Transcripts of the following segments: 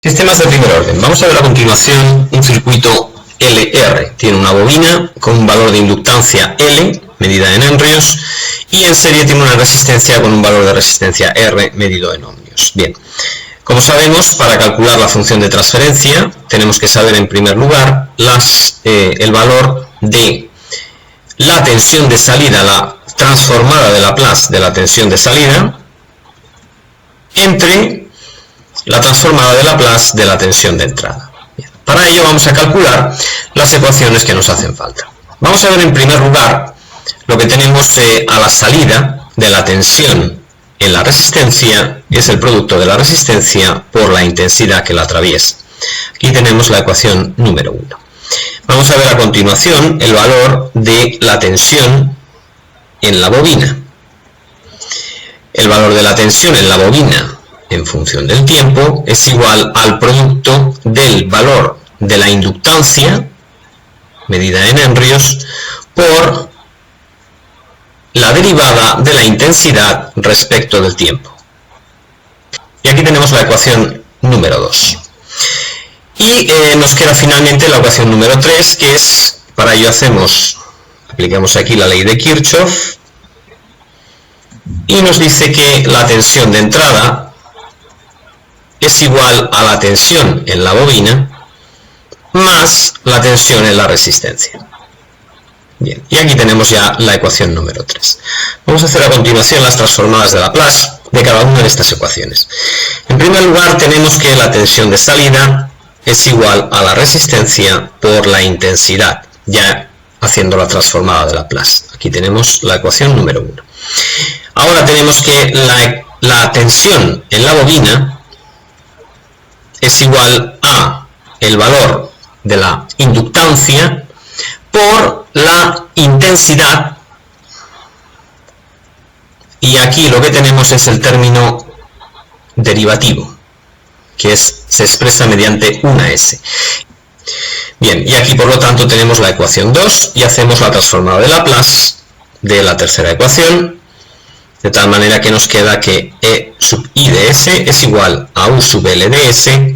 Sistemas de primer orden. Vamos a ver a continuación un circuito LR. Tiene una bobina con un valor de inductancia L, medida en henrios, y en serie tiene una resistencia con un valor de resistencia R, medido en ohmios. Bien, como sabemos, para calcular la función de transferencia, tenemos que saber en primer lugar el valor de la tensión de salida, la transformada de Laplace de la tensión de salida, entre la transformada de Laplace de la tensión de entrada. Bien, para ello vamos a calcular las ecuaciones que nos hacen falta. Vamos a ver en primer lugar lo que tenemos a la salida de la tensión en la resistencia, es el producto de la resistencia por la intensidad que la atraviesa. Aquí tenemos la ecuación número 1. Vamos a ver a continuación el valor de la tensión en la bobina. El valor de la tensión en la bobina en función del tiempo es igual al producto del valor de la inductancia, medida en henrios, por la derivada de la intensidad respecto del tiempo. Y aquí tenemos la ecuación número 2. Y nos queda finalmente la ecuación número 3, que es, para ello aplicamos aquí la ley de Kirchhoff, y nos dice que la tensión de entrada es igual a la tensión en la bobina más la tensión en la resistencia. Bien, y aquí tenemos ya la ecuación número 3. Vamos a hacer a continuación las transformadas de Laplace de cada una de estas ecuaciones. En primer lugar tenemos que la tensión de salida es igual a la resistencia por la intensidad, ya haciendo la transformada de Laplace. Aquí tenemos la ecuación número 1. Ahora tenemos que la tensión en la bobina es igual a el valor de la inductancia por la intensidad, y aquí lo que tenemos es el término derivativo, que se expresa mediante una S. Bien, y aquí por lo tanto tenemos la ecuación 2 y hacemos la transformada de Laplace de la tercera ecuación, de tal manera que nos queda que E sub I de S es igual a U sub L de S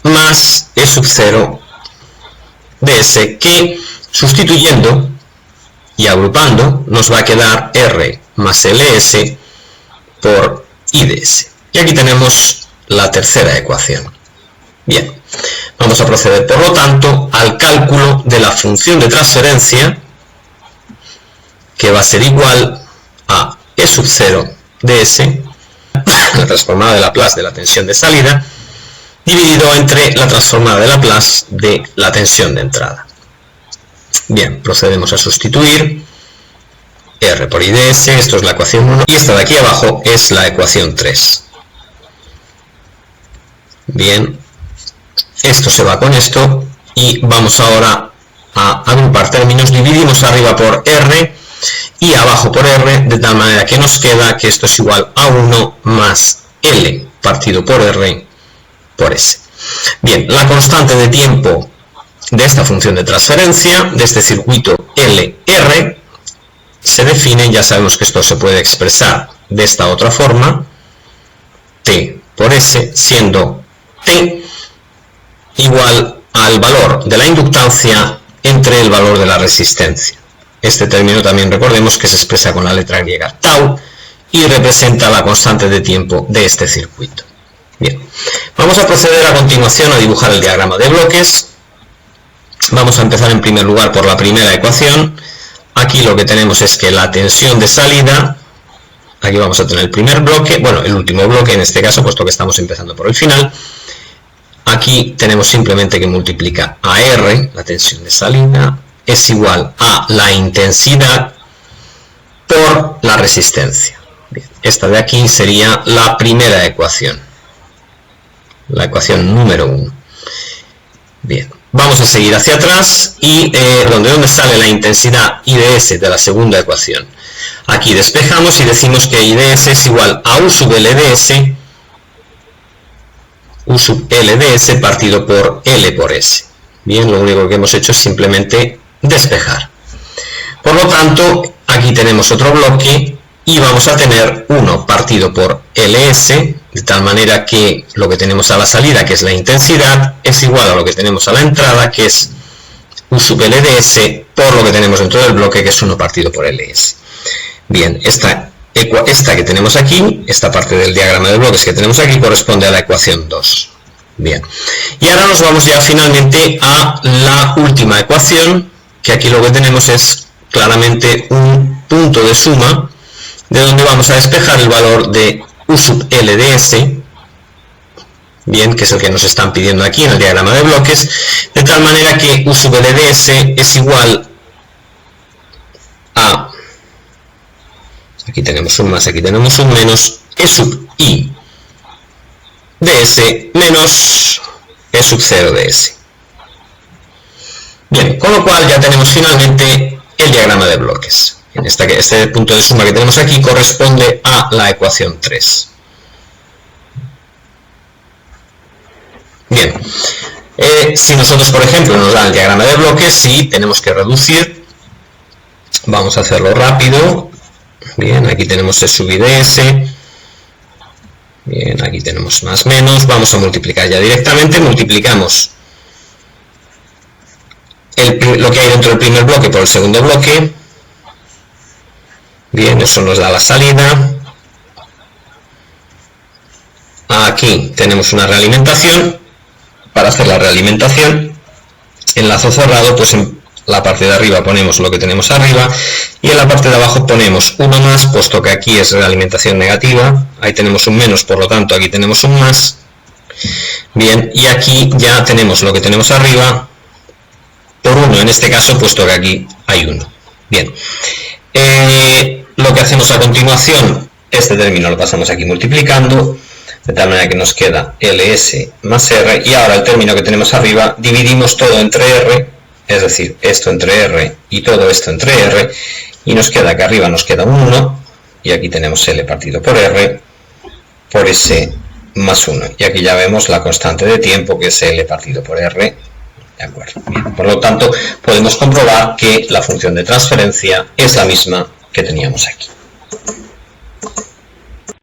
más E sub 0 de S, que sustituyendo y agrupando nos va a quedar R más LS por I de S. Y aquí tenemos la tercera ecuación. Bien, vamos a proceder por lo tanto al cálculo de la función de transferencia, que va a ser igual a E sub 0 de S, la transformada de Laplace de la tensión de salida, dividido entre la transformada de Laplace de la tensión de entrada. Bien, procedemos a sustituir R por I de S, esto es la ecuación 1, y esta de aquí abajo es la ecuación 3. Bien, esto se va con esto, y vamos ahora a agrupar términos. Dividimos arriba por R y abajo por R, de tal manera que nos queda que esto es igual a 1 más L partido por R por S. Bien, la constante de tiempo de esta función de transferencia, de este circuito LR, se define, ya sabemos que esto se puede expresar de esta otra forma, T por S, siendo T igual al valor de la inductancia entre el valor de la resistencia. Este término también recordemos que se expresa con la letra griega tau y representa la constante de tiempo de este circuito. Bien, vamos a proceder a continuación a dibujar el diagrama de bloques. Vamos a empezar en primer lugar por la primera ecuación. Aquí lo que tenemos es que la tensión de salida, aquí vamos a tener el primer bloque, bueno, el último bloque en este caso, puesto que estamos empezando por el final. Aquí tenemos simplemente que multiplicar a R, la tensión de salida, es igual a la intensidad por la resistencia. Bien, esta de aquí sería la primera ecuación, la ecuación número 1. Bien, vamos a seguir hacia atrás y ¿dónde sale la intensidad I de S de la segunda ecuación? Aquí despejamos y decimos que I de S es igual a U sub L de S, U sub L de S partido por L por S. Bien, lo único que hemos hecho es simplemente despejar. Por lo tanto, aquí tenemos otro bloque y vamos a tener 1 partido por ls, de tal manera que lo que tenemos a la salida, que es la intensidad, es igual a lo que tenemos a la entrada, que es U sub LDS, por lo que tenemos dentro del bloque, que es 1 partido por ls. Bien, esta que tenemos aquí, esta parte del diagrama de bloques que tenemos aquí, corresponde a la ecuación 2. Bien, y ahora nos vamos ya finalmente a la última ecuación, que aquí lo que tenemos es claramente un punto de suma, de donde vamos a despejar el valor de U sub LDS, bien, que es el que nos están pidiendo aquí en el diagrama de bloques, de tal manera que U sub LDS es igual a, aquí tenemos un más, aquí tenemos un menos, E sub I ds menos E sub 0 ds. Bien, con lo cual ya tenemos finalmente el diagrama de bloques. Este punto de suma que tenemos aquí corresponde a la ecuación 3. Bien, si nosotros, por ejemplo, nos dan el diagrama de bloques, si tenemos que reducir, vamos a hacerlo rápido. Bien, aquí tenemos E sub I ds. Bien, aquí tenemos más menos. Vamos a multiplicar ya directamente. Multiplicamos lo que hay dentro del primer bloque por el segundo bloque. Bien, eso nos da la salida. Aquí tenemos una realimentación. Para hacer la realimentación, enlazo cerrado, pues en la parte de arriba ponemos lo que tenemos arriba y en la parte de abajo ponemos 1 más, puesto que aquí es realimentación negativa. Ahí tenemos un menos, por lo tanto aquí tenemos un más. Bien, y aquí ya tenemos lo que tenemos arriba por 1 en este caso, puesto que aquí hay 1. Bien, lo que hacemos a continuación, este término lo pasamos aquí multiplicando, de tal manera que nos queda ls más r, y ahora el término que tenemos arriba dividimos todo entre r, es decir, esto entre r y todo esto entre r, y nos queda que arriba nos queda un 1, y aquí tenemos l partido por r, por s más 1, y aquí ya vemos la constante de tiempo, que es l partido por r. De acuerdo. Bien. Por lo tanto, podemos comprobar que la función de transferencia es la misma que teníamos aquí.